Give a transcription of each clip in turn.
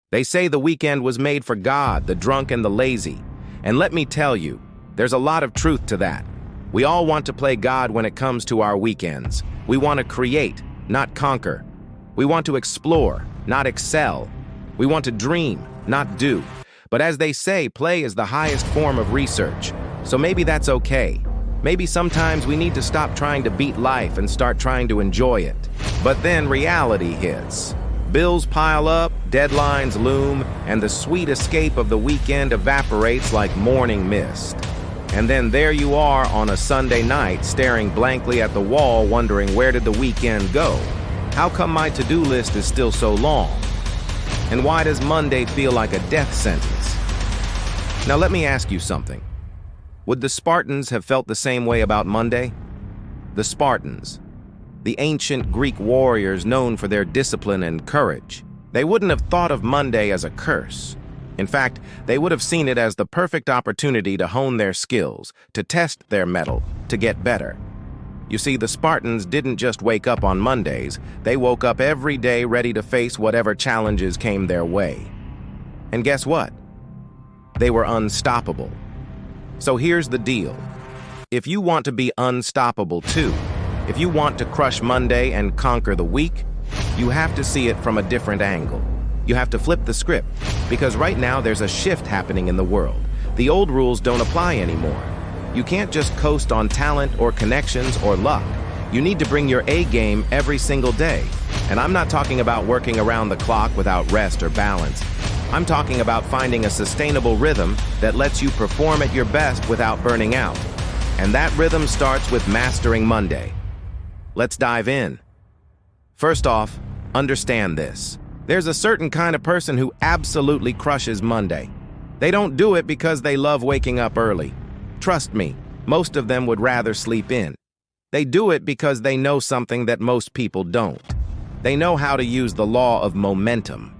They say the weekend was made for God, the drunk, and the lazy. And let me tell you, there's a lot of truth to that. We all want to play God when it comes to our weekends. We want to create, not conquer. We want to explore, not excel. We want to dream, not do. But as they say, play is the highest form of research. So maybe that's okay. Maybe sometimes we need to stop trying to beat life and start trying to enjoy it. But then reality hits. Bills pile up, deadlines loom, and the sweet escape of the weekend evaporates like morning mist. And then there you are on a Sunday night, staring blankly at the wall, wondering where did the weekend go? How come my to-do list is still so long? And why does Monday feel like a death sentence? Now let me ask you something. Would the Spartans have felt the same way about Monday? The Spartans, the ancient Greek warriors known for their discipline and courage, they wouldn't have thought of Monday as a curse. In fact, they would have seen it as the perfect opportunity to hone their skills, to test their mettle, to get better. You see, the Spartans didn't just wake up on Mondays, they woke up every day ready to face whatever challenges came their way. And guess what? They were unstoppable. So here's the deal. If you want to be unstoppable too, if you want to crush Monday and conquer the week, you have to see it from a different angle. You have to flip the script, because right now there's a shift happening in the world. The old rules don't apply anymore. You can't just coast on talent or connections or luck. You need to bring your A game every single day. And I'm not talking about working around the clock without rest or balance. I'm talking about finding a sustainable rhythm that lets you perform at your best without burning out. And that rhythm starts with mastering Monday. Let's dive in. First off, understand this. There's a certain kind of person who absolutely crushes Monday. They don't do it because they love waking up early. Trust me, most of them would rather sleep in. They do it because they know something that most people don't. They know how to use the law of momentum.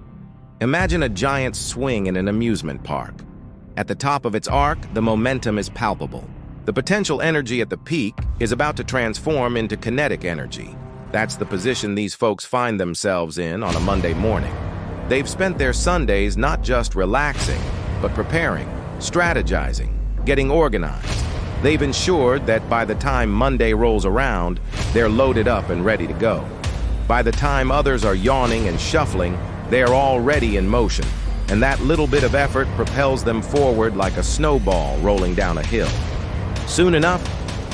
Imagine a giant swing in an amusement park. At the top of its arc, the momentum is palpable. The potential energy at the peak is about to transform into kinetic energy. That's the position these folks find themselves in on a Monday morning. They've spent their Sundays not just relaxing, but preparing, strategizing, getting organized. They've ensured that by the time Monday rolls around, they're loaded up and ready to go. By the time others are yawning and shuffling, they're already in motion, and that little bit of effort propels them forward like a snowball rolling down a hill. Soon enough,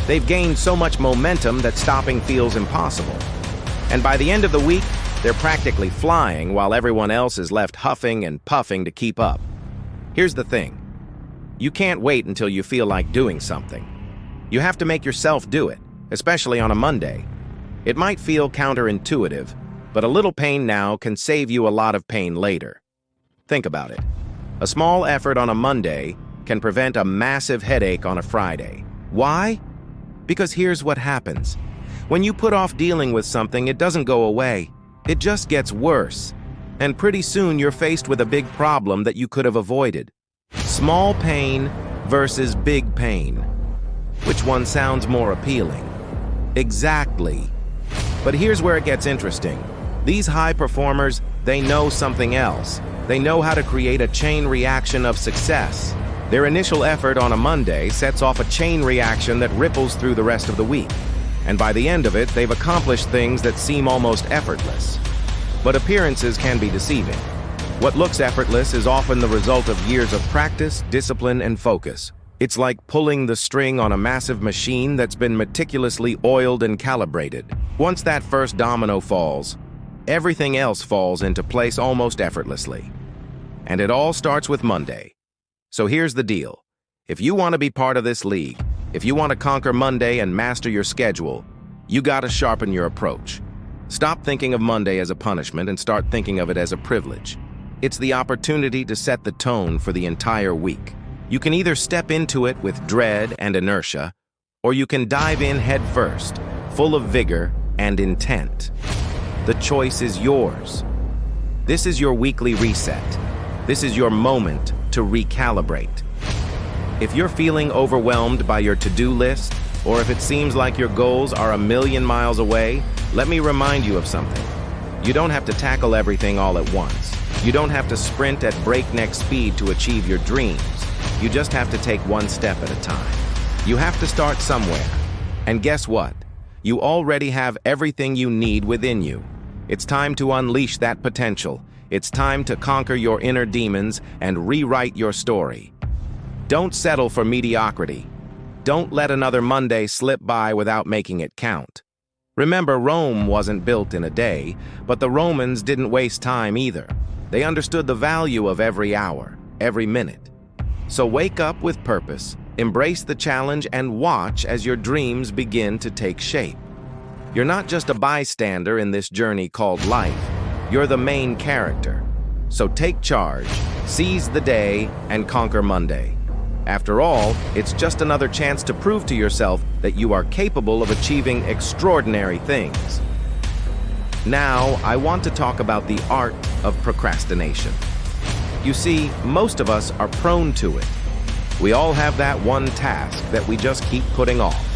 they've gained so much momentum that stopping feels impossible. And by the end of the week, they're practically flying while everyone else is left huffing and puffing to keep up. Here's the thing. You can't wait until you feel like doing something. You have to make yourself do it, especially on a Monday. It might feel counterintuitive, but a little pain now can save you a lot of pain later. Think about it. A small effort on a Monday can prevent a massive headache on a Friday. Why? Because here's what happens. When you put off dealing with something, it doesn't go away. It just gets worse. And pretty soon you're faced with a big problem that you could have avoided. Small pain versus big pain. Which one sounds more appealing? Exactly. But here's where it gets interesting. These high performers, they know something else. They know how to create a chain reaction of success. Their initial effort on a Monday sets off a chain reaction that ripples through the rest of the week. And by the end of it, they've accomplished things that seem almost effortless. But appearances can be deceiving. What looks effortless is often the result of years of practice, discipline, and focus. It's like pulling the string on a massive machine that's been meticulously oiled and calibrated. Once that first domino falls, everything else falls into place almost effortlessly. And it all starts with Monday. So here's the deal. If you want to be part of this league, if you want to conquer Monday and master your schedule, you gotta sharpen your approach. Stop thinking of Monday as a punishment and start thinking of it as a privilege. It's the opportunity to set the tone for the entire week. You can either step into it with dread and inertia, or you can dive in head first, full of vigor and intent. The choice is yours. This is your weekly reset. This is your moment to recalibrate. If you're feeling overwhelmed by your to-do list, or if it seems like your goals are a million miles away, let me remind you of something. You don't have to tackle everything all at once. You don't have to sprint at breakneck speed to achieve your dreams. You just have to take one step at a time. You have to start somewhere. And guess what? You already have everything you need within you. It's time to unleash that potential. It's time to conquer your inner demons and rewrite your story. Don't settle for mediocrity. Don't let another Monday slip by without making it count. Remember, Rome wasn't built in a day, but the Romans didn't waste time either. They understood the value of every hour, every minute. So wake up with purpose, embrace the challenge, and watch as your dreams begin to take shape. You're not just a bystander in this journey called life. You're the main character. So take charge, seize the day, and conquer Monday. After all, it's just another chance to prove to yourself that you are capable of achieving extraordinary things. Now, I want to talk about the art of procrastination. You see, most of us are prone to it. We all have that one task that we just keep putting off.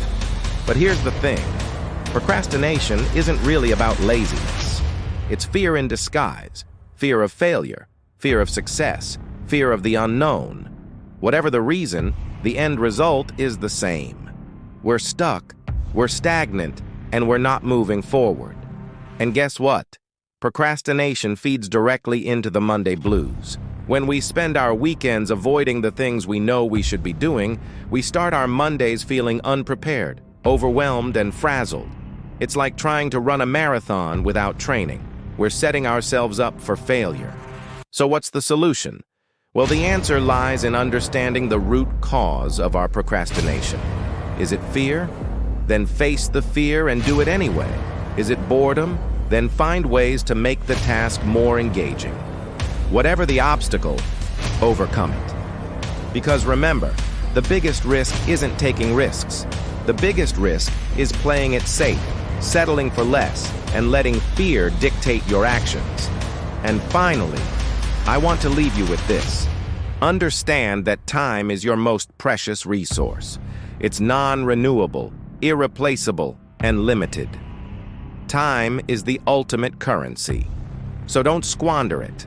But here's the thing. Procrastination isn't really about laziness. It's fear in disguise. Fear of failure, fear of success, fear of the unknown. Whatever the reason, the end result is the same. We're stuck, we're stagnant, and we're not moving forward. And guess what? Procrastination feeds directly into the Monday blues. When we spend our weekends avoiding the things we know we should be doing, we start our Mondays feeling unprepared, overwhelmed, and frazzled. It's like trying to run a marathon without training. We're setting ourselves up for failure. So what's the solution? Well, the answer lies in understanding the root cause of our procrastination. Is it fear? Then face the fear and do it anyway. Is it boredom? Then find ways to make the task more engaging. Whatever the obstacle, overcome it. Because remember, the biggest risk isn't taking risks. The biggest risk is playing it safe, settling for less, and letting fear dictate your actions. And finally, I want to leave you with this. Understand that time is your most precious resource. It's non-renewable, irreplaceable, and limited. Time is the ultimate currency. So don't squander it.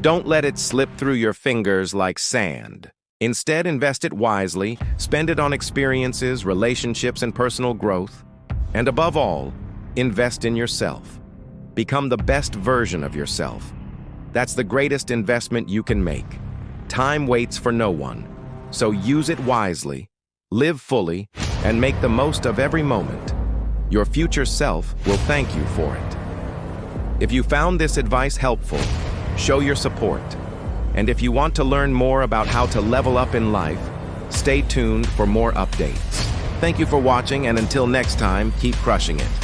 Don't let it slip through your fingers like sand. Instead, invest it wisely, spend it on experiences, relationships, and personal growth. And above all, invest in yourself. Become the best version of yourself. That's the greatest investment you can make. Time waits for no one. So use it wisely, live fully, and make the most of every moment. Your future self will thank you for it. If you found this advice helpful, show your support. And if you want to learn more about how to level up in life, stay tuned for more updates. Thank you for watching, and until next time, keep crushing it.